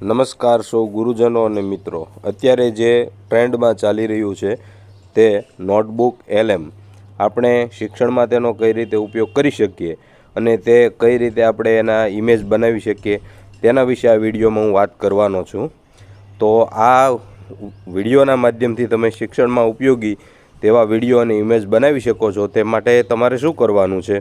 નમસ્કાર સૌ ગુરુજનો અને મિત્રો। અત્યારે જે ટ્રેન્ડમાં ચાલી રહ્યું છે તે નોટબુક એલએમ આપણે શિક્ષણમાં તેનો કઈ રીતે ઉપયોગ કરી શકીએ અને તે કઈ રીતે આપણે એના ઇમેજ બનાવી શકીએ તેના વિશે આ વિડીયોમાં હું વાત કરવાનો છું। તો આ વિડીયોના માધ્યમથી તમે શિક્ષણમાં ઉપયોગી તેવા વિડીયો અને ઇમેજ બનાવી શકો છો। તે માટે તમારે શું કરવાનું છે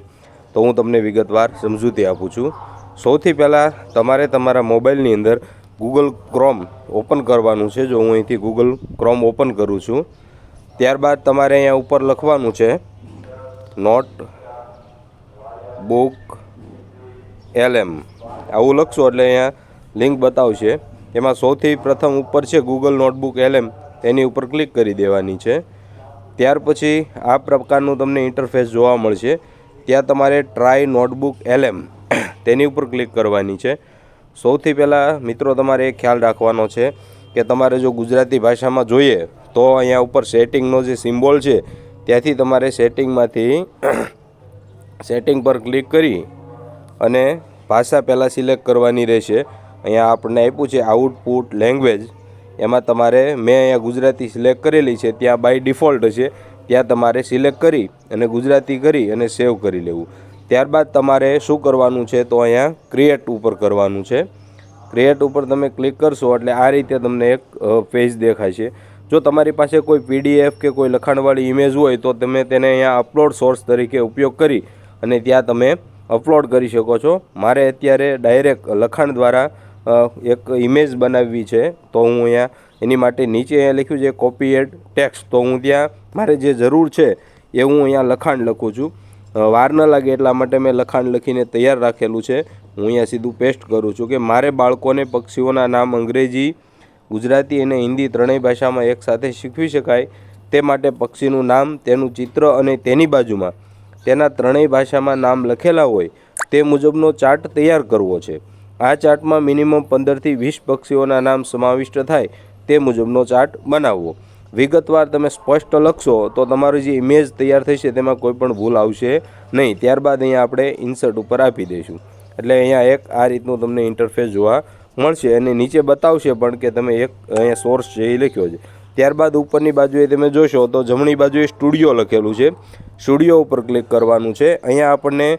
તો હું તમને વિગતવાર સમજૂતી આપું છું। સૌથી પહેલાં તમારે તમારા મોબાઈલની અંદર ગૂગલ ક્રોમ ઓપન કરવાનું છે। જો હું અહીંથી ગૂગલ ક્રોમ ઓપન કરું છું, ત્યારબાદ તમારે અહીંયા ઉપર લખવાનું છે નોટબુક એલએમ। આવું લખશો એટલે અહીંયા લિંક બતાવશે। એમાં સૌથી પ્રથમ ઉપર છે ગૂગલ નોટબુક એલએમ, તેની ઉપર ક્લિક કરી દેવાની છે। ત્યાર પછી આ પ્રકારનું તમને ઇન્ટરફેસ જોવા મળશે। ત્યાં તમારે ટ્રાય નોટબુક એલએમ તેની ઉપર ક્લિક કરવાની છે। સૌથી પહેલાં મિત્રો તમારે એ ખ્યાલ રાખવાનો છે કે તમારે જો ગુજરાતી ભાષામાં જોઈએ તો અહીંયા ઉપર સેટિંગનો જે સિમ્બોલ છે ત્યાંથી તમારે સેટિંગમાંથી સેટિંગ પર ક્લિક કરી અને ભાષા પહેલાં સિલેક્ટ કરવાની રહેશે। અહીંયા આપણને આપ્યું છે આઉટપુટ લેંગ્વેજ, એમાં તમારે મેં અહીંયા ગુજરાતી સિલેક્ટ કરેલી છે, ત્યાં બાય ડિફોલ્ટ છે, ત્યાં તમારે સિલેક્ટ કરી અને ગુજરાતી કરી અને સેવ કરી લેવું। ત્યારબાદ તમારે શું કરવાનું છે તો અહીંયા ક્રિએટ ઉપર કરવાનું છે। ક્રિએટ ઉપર તમે ક્લિક કરશો એટલે આ રીતે તમને એક પેજ દેખાય છે। જો તમારી પાસે કોઈ પીડીએફ કે કોઈ લખાણવાળી ઇમેજ હોય તો તમે તેને અહીંયા અપલોડ સોર્સ તરીકે ઉપયોગ કરી અને ત્યાં તમે અપલોડ કરી શકો છો। મારે અત્યારે ડાયરેક્ટ લખાણ દ્વારા એક ઇમેજ બનાવવી છે તો હું અહીંયા એની માટે નીચે અહીંયા લખ્યું છે કોપી એડ ટેક્સ્ટ, તો હું ત્યાં મારે જે જરૂર છે એ હું અહીંયા લખાણ લખું છું। વાર ન લાગે એટલા માટે મેં લખાણ લખીને તૈયાર રાખેલું છે। હું અહીંયા સીધું પેસ્ટ કરું છું કે મારે બાળકોને પક્ષીઓના નામ અંગ્રેજી, ગુજરાતી અને હિન્દી ત્રણેય ભાષામાં એકસાથે શીખવી શકાય તે માટે પક્ષીનું નામ, તેનું ચિત્ર અને તેની બાજુમાં તેના ત્રણેય ભાષામાં નામ લખેલા હોય તે મુજબનો ચાર્ટ તૈયાર કરવો છે। આ ચાર્ટમાં મિનિમમ 15થી 20 પક્ષીઓના નામ સમાવિષ્ટ થાય તે મુજબનો ચાર્ટ બનાવવો। વિગતવાર તમે સ્પષ્ટ લખશો તો તમારી જે ઇમેજ તૈયાર થશે તેમાં કોઈ પણ ભૂલ આવશે નહીં। ત્યારબાદ અહીંયા આપણે ઇન્સર્ટ ઉપર આપી દઈશું એટલે અહીંયા એક આ રીતનું તમને ઇન્ટરફેસ જોવા મળશે અને નીચે બતાવશે પણ કે તમે એક અહીંયા સોર્સ છે એ લખ્યો છે। ત્યારબાદ ઉપરની બાજુએ તમે જોશો તો જમણી બાજુએ સ્ટુડિયો લખેલું છે, સ્ટુડિયો ઉપર ક્લિક કરવાનું છે। અહીંયા આપણને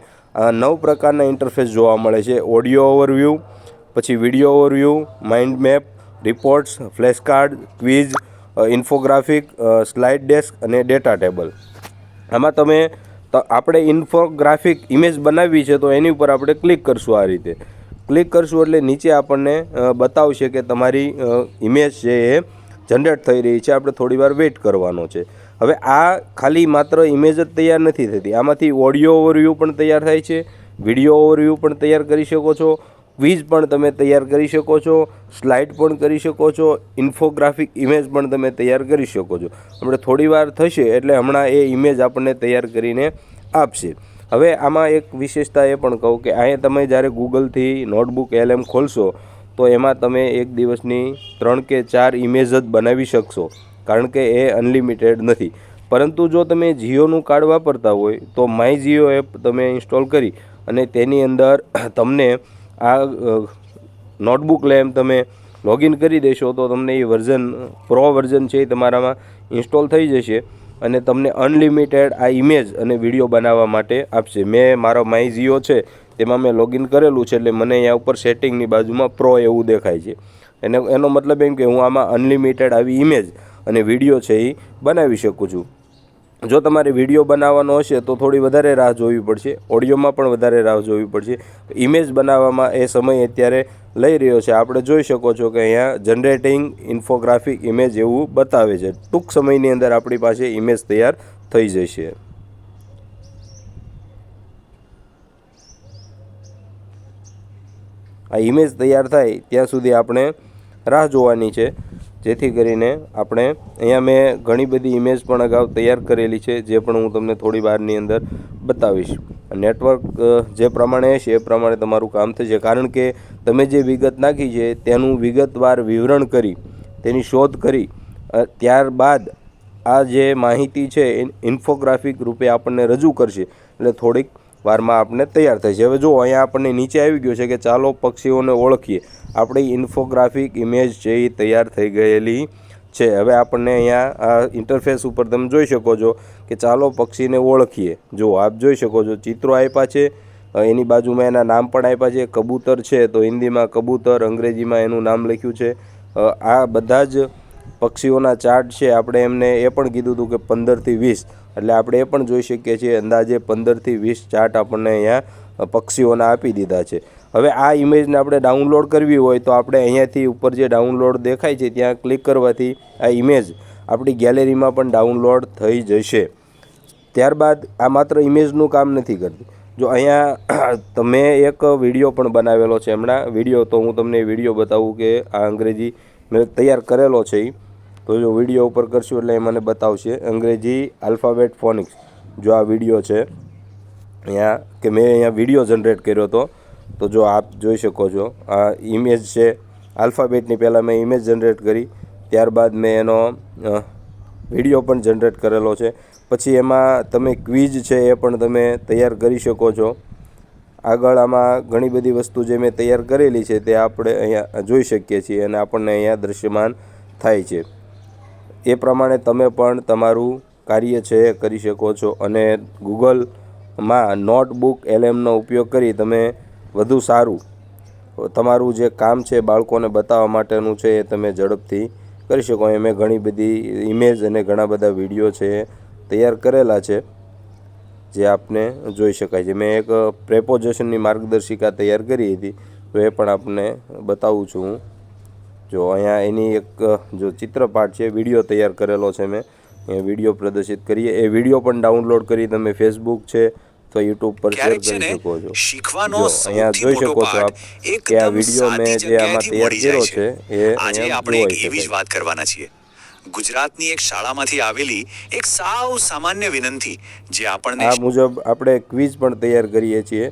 9 પ્રકારના ઇન્ટરફેસ જોવા મળે છે। ઓડિયો ઓવરવ્યૂ, પછી video overview, mind map, reports, flash card, quiz, infographic, slide desk અને ડેટા ટેબલ। આમાં તમે આપણે ઇન્ફોગ્રાફિક ઇમેજ બનાવવી છે તો એની ઉપર આપણે ક્લિક કરશું। આ રીતે ક્લિક કરશું એટલે નીચે આપણને બતાવશે કે તમારી ઇમેજ છે એ જનરેટ થઈ રહી છે, આપણે થોડી વાર વેઇટ કરવાનો છે। હવે આ ખાલી માત્ર ઇમેજ જ તૈયાર નથી થતી, આમાંથી ઓડિયો ઓવરવ્યૂ પણ તૈયાર થાય છે, વિડીયો ઓવરવ્યૂ પણ તૈયાર કરી શકો છો, ક્વિઝ પણ તમે તૈયાર કરી શકો છો, સ્લાઇડ પણ કરી શકો છો, ઇન્ફોગ્રાફિક ઇમેજ પણ તમે તૈયાર કરી શકો છો। આપણે થોડી વાર થશે એટલે હમણાં એ ઇમેજ આપણને તૈયાર કરીને આપશે। હવે આમાં એક વિશેષતા એ પણ કહું કે અહીંયા તમે જ્યારે ગૂગલથી નોટબુક એલએમ ખોલશો તો એમાં તમે એક દિવસની 3 કે 4 ઇમેજ જ બનાવી શકશો, કારણ કે એ અનલિમિટેડ નથી। પરંતુ જો તમે જીઓનું કાર્ડ વાપરતા હોય તો માય જીઓ એપ તમે ઇન્સ્ટોલ કરી અને તેની અંદર તમને આ નોટબુક લેમ તમે લોગિન કરી દેશો તો તમને એ વર્ઝન પ્રો વર્ઝન છે એ તમારામાં ઇન્સ્ટોલ થઈ જશે અને તમને અનલિમિટેડ આ ઇમેજ અને વિડીયો બનાવવા માટે આપશે। મેં મારો માય જીઓ છે તેમાં મેં લોગિન કરેલું છે એટલે મને અહીંયા ઉપર સેટિંગની બાજુમાં પ્રો એવું દેખાય છે। એનો મતલબ એમ કે હું આમાં અનલિમિટેડ આવી ઇમેજ અને વિડીયો છે એ બનાવી શકું છું। જો તમારે વિડીયો બનાવવાનો હશે તો થોડી વધારે રાહ જોવી પડશે, ઓડિયોમાં પણ વધારે રાહ જોવી પડશે। ઇમેજ બનાવવામાં એ સમય અત્યારે લઈ રહ્યો છે। આપણે જોઈ શકો છો કે અહીંયા જનરેટિંગ ઇન્ફોગ્રાફિક ઇમેજ એવું બતાવે છે। ટૂંક સમયની અંદર આપણી પાસે ઇમેજ તૈયાર થઈ જશે। આ ઇમેજ તૈયાર થાય ત્યાં સુધી આપણે રાહ જોવાની છે, જેથી કરીને આપણે અહીંયા મેં ઘણી બધી ઇમેજ પણ અગાઉ તૈયાર કરેલી છે જે પણ હું તમને થોડી વારની અંદર બતાવીશ। નેટવર્ક જે પ્રમાણે હશે એ પ્રમાણે તમારું કામ થશે, કારણ કે તમે જે વિગત નાખી છે તેનું વિગતવાર વિવરણ કરી તેની શોધ કરી ત્યારબાદ આ જે માહિતી છે ઇન્ફોગ્રાફિક રૂપે આપણને રજૂ કરશે એટલે થોડીક વારમાં આપણે તૈયાર થાય છે. હવે જો અહીંયા આપણને નીચે આવી ગયું છે કે ચાલો પક્ષીઓને ઓળખીએ. આપણી ઇન્ફોગ્રાફિક ઇમેજ છે એ તૈયાર થઈ ગયેલી છે. હવે આપણને અહીંયા આ ઇન્ટરફેસ ઉપર તમે જોઈ શકો છો કે ચાલો પક્ષીને ઓળખીએ. જો આપ જોઈ શકો છો ચિત્રો આપ્યા છે, એની બાજુમાં એના નામ પણ આપ્યા છે. કબૂતર છે તો હિન્દીમાં કબૂતર, અંગ્રેજીમાં એનું નામ લખ્યું છે. આ બધા જ પક્ષીઓના ચાર્ટ છે. આપણે એમને એ પણ કીધું હતું કે 15થી 20, એટલે આપણે એ પણ જોઈ શકીએ છીએ અંદાજે 15થી 20 ચાર્ટ આપણને અહીંયા પક્ષીઓના આપી દીધા છે. હવે આ ઇમેજને આપણે ડાઉનલોડ કરવી હોય તો આપણે અહીંયાથી ઉપર જે ડાઉનલોડ દેખાય છે ત્યાં ક્લિક કરવાથી આ ઇમેજ આપણી ગેલેરીમાં પણ ડાઉનલોડ થઈ જશે. ત્યારબાદ આ માત્ર ઇમેજનું કામ નથી કરતી. જો અહીંયા તમે એક વિડીયો પણ બનાવેલો છે હમણાં વિડીયો, તો હું તમને વિડીયો બતાવું કે આ અંગ્રેજી મેં તૈયાર કરેલો છે. તો જો વિડીયો ઉપર કરશું એટલે એ મને બતાવશે અંગ્રેજી આલ્ફાબેટ ફોનિક્સ. જો આ વિડીયો છે અહીંયા કે મેં અહીંયા વિડીયો જનરેટ કર્યો હતો, તો જો આપ જોઈ શકો છો આ ઇમેજ છે આલ્ફાબેટની. પહેલાં મેં ઇમેજ જનરેટ કરી, ત્યારબાદ મેં એનો વિડીયો પણ જનરેટ કરેલો છે. પછી એમાં તમે ક્વિઝ છે એ પણ તમે તૈયાર કરી શકો છો. આગળ આમાં ઘણી બધી વસ્તુ જે મેં તૈયાર કરેલી છે તે આપણે અહીંયા જોઈ શકીએ છીએ અને આપણને અહીંયા દૃશ્યમાન થાય છે. એ પ્રમાણે તમે પણ તમારું કાર્ય છે એ કરી શકો છો. અને ગૂગલમાં નોટબુક LMનો ઉપયોગ કરી તમે વધુ સારું તમારું જે કામ છે બાળકોને બતાવવા માટેનું છે એ તમે ઝડપથી કરી શકો. એ મેં ઘણી બધી ઇમેજ અને ઘણા બધા વિડીયો છે તૈયાર કરેલા છે જે આપને જોઈ શકાય છે. મેં એક પ્રેપોઝિશનની માર્ગદર્શિકા તૈયાર કરી હતી, તો એ પણ આપને બતાવું છું હું. જો અહીંયા એની એક જો ચિત્રપાટ છે, વિડીયો તૈયાર કરેલો છે મેં, એ વિડીયો પ્રદર્શિત કરીએ. એ વિડીયો પણ ડાઉનલોડ કરી તમે ફેસબુક છે તો યુટ્યુબ પર શેર કરી શકો છો. જો અહીંયા જોઈ શકો છો આપ કે આ વિડીયો મેં જે આમાં તૈયાર કર્યો છે એ અહીંયા જોઈ શકાય છે. ગુજરાતની એક શાળામાંથી આવેલી એક સાવ સામાન્ય વિનંતી જે આપણને આ મુજબ આપણે ક્વિઝ પણ તૈયાર કરીએ છીએ,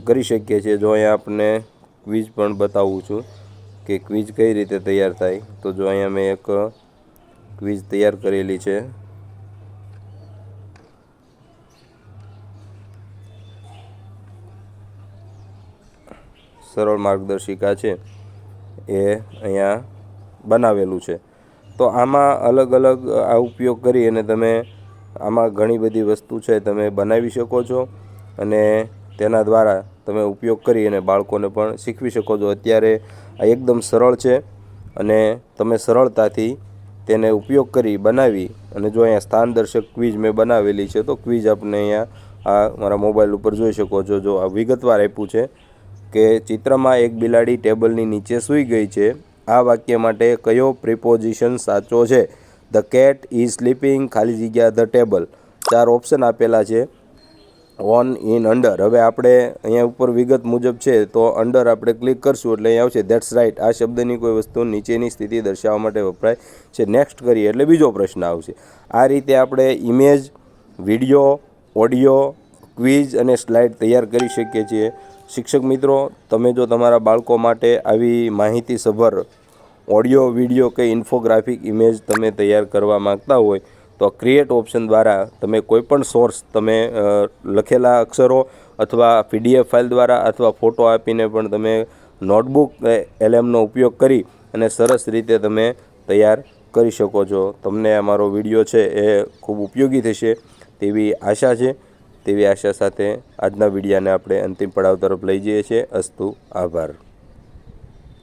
કરી શકીએ છીએ. જો અહીંયા આપણે ક્વિઝ પણ બતાવું છું કે ક્વિઝ કઈ રીતે તૈયાર થાય. તો જો અહીંયા મેં એક ક્વિઝ તૈયાર કરેલી છે. સરળ માર્ગદર્શિકા છે એ અહીંયા બનાવેલું છે. તો આમાં અલગ અલગ આ ઉપયોગ કરી અને તમે આમાં ઘણી બધી વસ્તુ છે તમે બનાવી શકો છો અને તેના દ્વારા તમે ઉપયોગ કરી અને બાળકોને પણ શીખવી શકો છો. અત્યારે આ એકદમ સરળ છે અને તમે સરળતાથી તેને ઉપયોગ કરી બનાવી અને જો અહીંયા સ્થાનદર્શક ક્વિઝ મેં બનાવેલી છે તો ક્વિઝ આપણે અહીંયા આ મારા મોબાઈલ ઉપર જોઈ શકો છો. જો આ વિગતવાર આપ્યું છે કે ચિત્રમાં એક બિલાડી ટેબલની નીચે સૂઈ ગઈ છે. આ વાક્ય માટે કયો પ્રિપોઝિશન સાચો છે? ધ કેટ ઇઝ સ્લીપિંગ, ખાલી જગ્યા ધ ટેબલ. 4 ઓપ્શન આપેલા છે. On, in, under. હવે આપણે અહીંયા ઉપર વિગત મુજબ છે તો અંડર આપણે ક્લિક કરશું એટલે અહીંયા આવશે ધેટ્સ રાઇટ. આ શબ્દની કોઈ વસ્તુ નીચેની સ્થિતિ દર્શાવવા માટે વપરાય છે. નેક્સ્ટ કરીએ એટલે બીજો પ્રશ્ન આવશે. આ રીતે આપણે ઇમેજ, વિડીયો, ઓડિયો, ક્વિઝ અને સ્લાઇડ તૈયાર કરી શકીએ છીએ. શિક્ષક મિત્રો, તમે જો તમારા બાળકો માટે આવી માહિતીસભર ઓડિયો, વિડીયો કે ઇન્ફોગ્રાફિક ઇમેજ તમે તૈયાર કરવા માગતા હોય તો ક્રિએટ ઓપ્શન દ્વારા તમે કોઈપણ સોર્સ તમે લખેલા અક્ષરો અથવા PDF ફાઇલ દ્વારા અથવા ફોટો આપીને પણ તમે નોટબુક LMનો ઉપયોગ કરી અને સરસ રીતે તમે તૈયાર કરી શકો છો. તમને અમારો વિડીયો છે એ ખૂબ ઉપયોગી થશે તેવી આશા છે. તેવી આશા સાથે આજના વિડીયાને આપણે અંતિમ પડાવ તરફ લઈ જઈએ છીએ. અસ્તુ, આભાર.